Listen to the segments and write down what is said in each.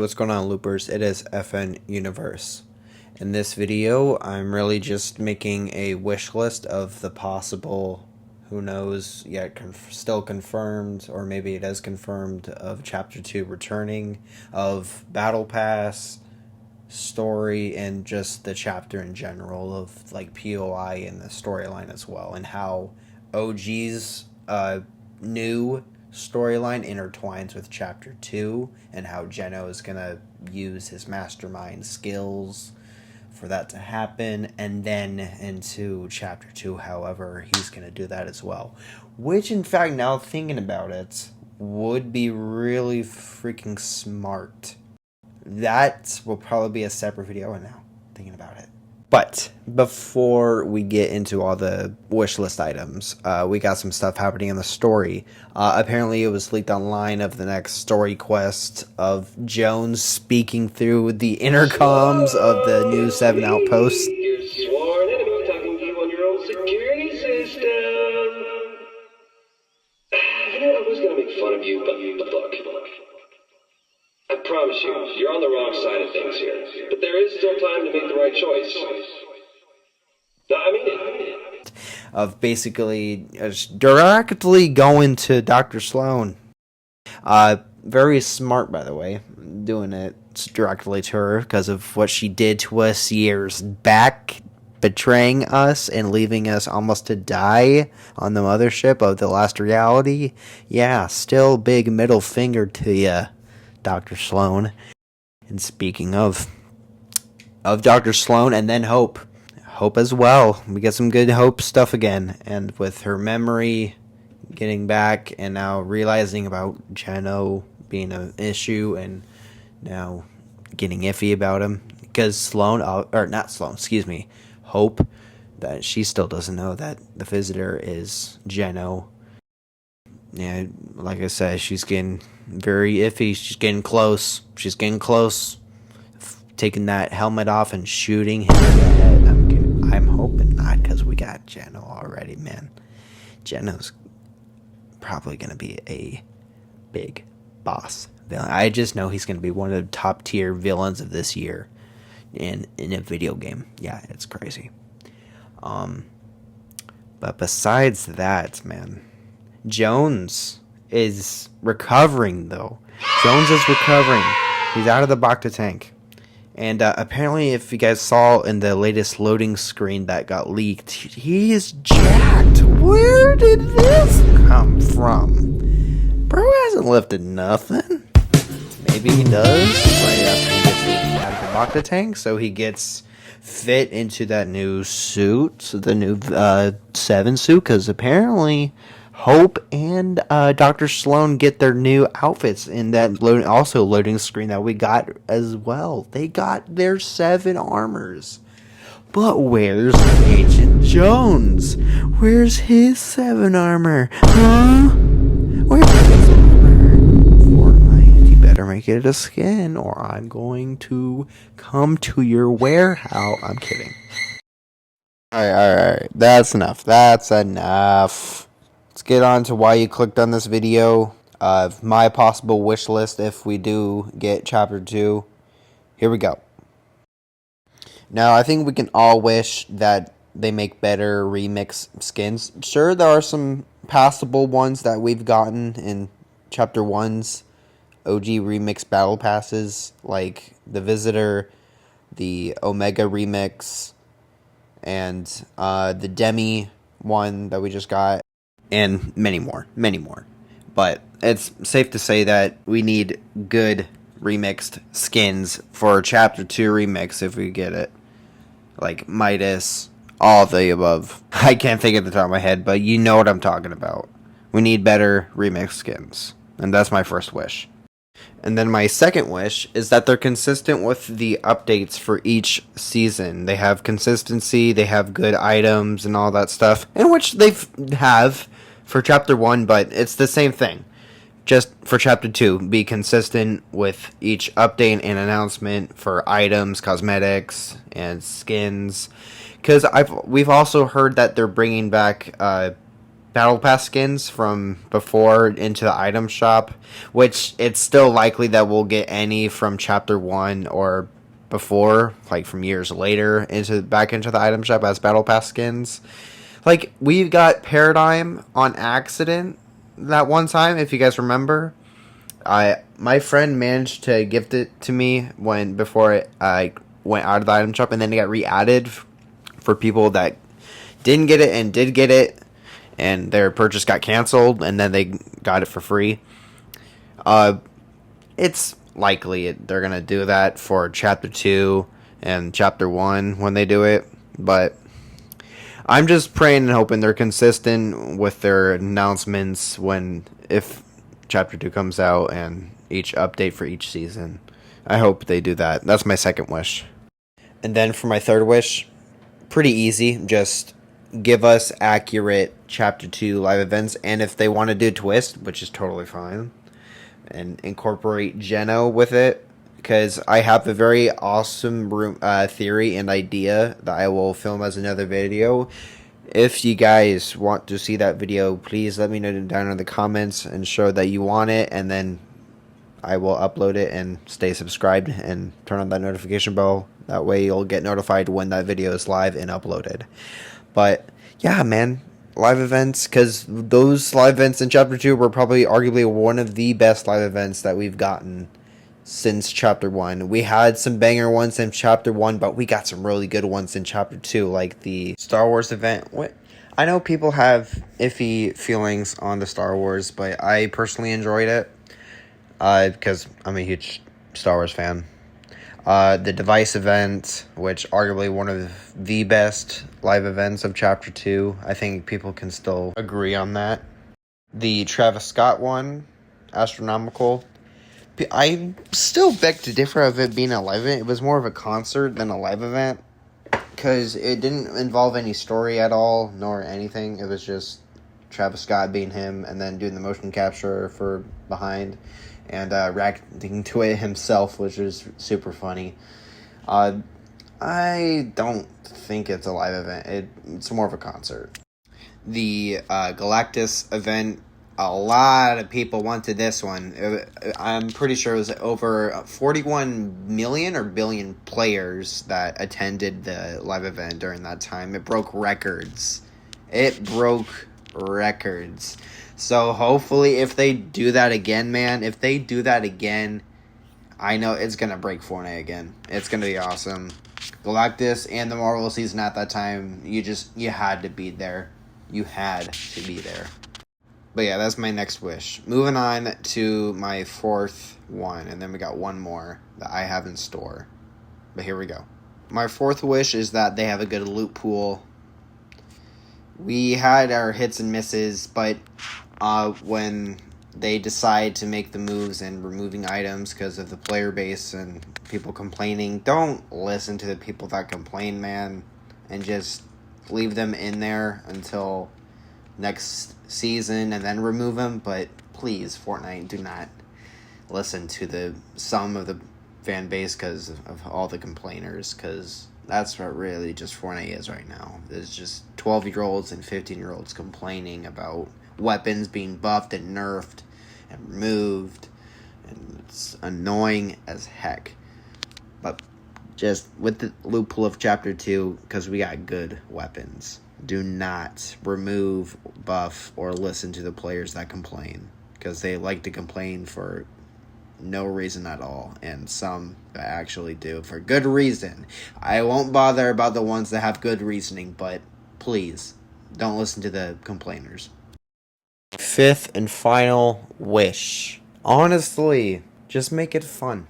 what's going on, loopers? It is FN Universe. In this video, I'm really just making a wish list of the possible, who knows, yet still confirmed, or maybe it is confirmed, of Chapter 2 returning, of Battle Pass, story, and just the chapter in general, of like POI and the storyline as well, and how OG's new storyline intertwines with Chapter 2, and how Geno is going to use his mastermind skills for that to happen, and then into Chapter 2, however, he's going to do that as well. Which, in fact, now thinking about it, would be really freaking smart. That will probably be a separate video now, thinking about it. But before we get into all the wish list items, we got some stuff happening in the story. Apparently it was leaked online of the next story quest of Jones speaking through the intercoms of the new 7 outposts. Your sworn enemy talking to you on your own security system. I was going to make fun of you, but look. I promise you, you're on the wrong side of things here. But there is still time to make the right choice. No, I mean it. Of basically directly going to Dr. Sloan. Very smart, by the way, doing it directly to her because of what she did to us years back, betraying us and leaving us almost to die on the mothership of the last reality. Yeah, still big middle finger to ya, Dr. Sloan. And speaking of Dr. Sloan, and then Hope as well. We get some good Hope stuff again, and with her memory getting back, and now realizing about Geno being an issue, and now getting iffy about him because Hope, that she still doesn't know that the visitor is Geno. Yeah, like I said, she's getting very iffy. She's getting close. Taking that helmet off and shooting him in the head. I'm hoping not, because we got Geno already, man. Geno's probably going to be a big boss villain. I just know he's going to be one of the top tier villains of this year in a video game. Yeah, it's crazy. But besides that, man, Jones is recovering, though. Jones is recovering. He's out of the Bacta tank. And apparently, if you guys saw in the latest loading screen that got leaked, he is jacked. Where did this come from? Bro hasn't lifted nothing. Maybe he does right after he gets out of the Bacta tank, so he gets fit into that new suit, the new 7 suit, because apparently Hope and Dr. Sloan get their new outfits in that loading screen that we got as well. They got their 7 armors. But where's Agent Jones? Where's his 7 armor? Huh? Where's his armor? Fortnite, you better make it a skin, or I'm going to come to your warehouse. I'm kidding. Alright. That's enough. Let's get on to why you clicked on this video. My possible wish list if we do get Chapter 2. Here we go. Now, I think we can all wish that they make better remix skins. Sure, there are some passable ones that we've gotten in Chapter 1's OG remix battle passes, like the Visitor, the Omega remix, and the Demi one that we just got. And many more. But it's safe to say that we need good remixed skins for Chapter 2 remix if we get it. Like Midas, all of the above. I can't think at the top of my head, but you know what I'm talking about. We need better remix skins. And that's my first wish. And then my second wish is that they're consistent with the updates for each season. They have consistency, they have good items and all that stuff, in which they have for Chapter 1, but it's the same thing. Just for Chapter 2, be consistent with each update and announcement for items, cosmetics, and skins. Because we've also heard that they're bringing back battle pass skins from before into the item shop, which it's still likely that we'll get any from chapter 1 or before, like from years later, back into the item shop as battle pass skins. Like, we got Paradigm on accident that one time, if you guys remember. My friend managed to gift it to me before I went out of the item shop, and then it got re-added for people that didn't get it and did get it, and their purchase got canceled, and then they got it for free. It's likely they're gonna do that for chapter 2 and chapter 1 when they do it, but I'm just praying and hoping they're consistent with their announcements if chapter 2 comes out and each update for each season. I hope they do that. That's my second wish. And then for my third wish, pretty easy. Just give us accurate chapter 2 live events, and if they want to do twist, which is totally fine, and incorporate Geno with it, because I have a very awesome theory and idea that I will film as another video. If you guys want to see that video, please let me know down in the comments and show that you want it, and then I will upload it. And stay subscribed and turn on that notification bell. That way you'll get notified when that video is live and uploaded. But yeah, man, live events, because those live events in chapter 2 were probably arguably one of the best live events that we've gotten since chapter 1. We had some banger ones in chapter 1, but we got some really good ones in chapter 2, like the Star Wars event. I know people have iffy feelings on the Star Wars, but I personally enjoyed it because I'm a huge Star Wars fan. The device event, which arguably one of the best live events of chapter 2. I think people can still agree on that. The Travis Scott one, Astronomical. I still beg to differ of it being a live event. It was more of a concert than a live event, because it didn't involve any story at all, nor anything. It was just Travis Scott being him, and then doing the motion capture for behind, and reacting to it himself, which was super funny. I don't think it's a live event. It's more of a concert. The Galactus event, a lot of people wanted this one. I'm pretty sure it was over 41 million or billion players that attended the live event during that time. It broke records. So hopefully if they do that again, man, I know it's going to break Fortnite again. It's going to be awesome. Galactus and the Marvel season at that time, you had to be there. You had to be there. But yeah, that's my next wish. Moving on to my fourth one, and then we got one more that I have in store. But here we go. My fourth wish is that they have a good loot pool. We had our hits and misses, but when they decide to make the moves and removing items because of the player base and people complaining, don't listen to the people that complain, man, and just leave them in there until next season and then remove them. But please, Fortnite, do not listen to some of the fan base because of all the complainers, because that's what really just Fortnite is right now. There's just 12-year-olds and 15-year-olds complaining about weapons being buffed and nerfed and removed, and it's annoying as heck. But just with the loophole of chapter 2, because we got good weapons, do not remove, buff, or listen to the players that complain, because they like to complain for no reason at all, and some actually do for good reason. I won't bother about the ones that have good reasoning, but please don't listen to the complainers. Fifth and final wish. Honestly, just make it fun.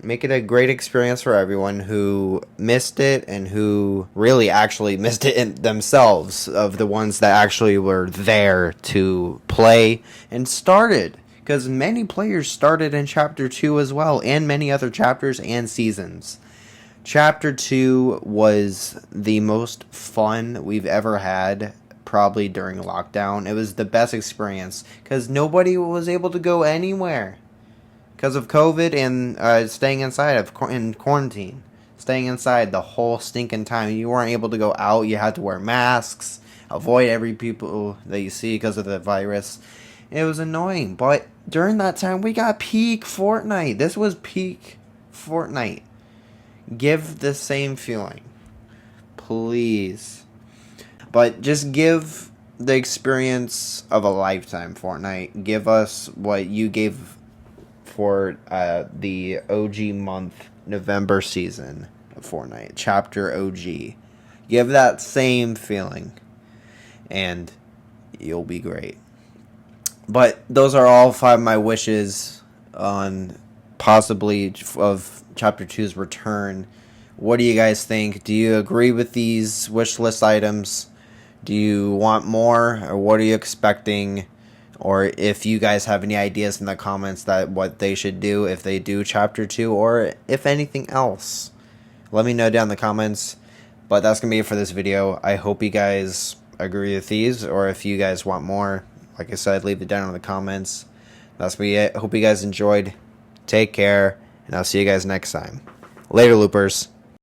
Make it a great experience for everyone who missed it and who really actually missed it themselves, of the ones that actually were there to play and started. Because many players started in Chapter 2 as well, and many other chapters and seasons. Chapter 2 was the most fun we've ever had, probably during lockdown. It was the best experience, because nobody was able to go anywhere because of COVID and staying inside in quarantine. Staying inside the whole stinking time. You weren't able to go out. You had to wear masks. avoid every people that you see because of the virus. It was annoying, but during that time we got peak Fortnite. This was peak Fortnite. Give the same feeling, please. But just give the experience of a lifetime, Fortnite. Give us what you gave for the OG month, November season of Fortnite, Chapter OG. Give that same feeling, and you'll be great. But those are all 5 of my wishes on possibly of Chapter 2's return. What do you guys think? Do you agree with these wish list items? Do you want more, or what are you expecting? Or if you guys have any ideas in the comments that what they should do if they do Chapter 2, or if anything else, let me know down in the comments. But that's going to be it for this video. I hope you guys agree with these, or if you guys want more, like I said, leave it down in the comments. That's going to be it. Hope you guys enjoyed. Take care, and I'll see you guys next time. Later, loopers.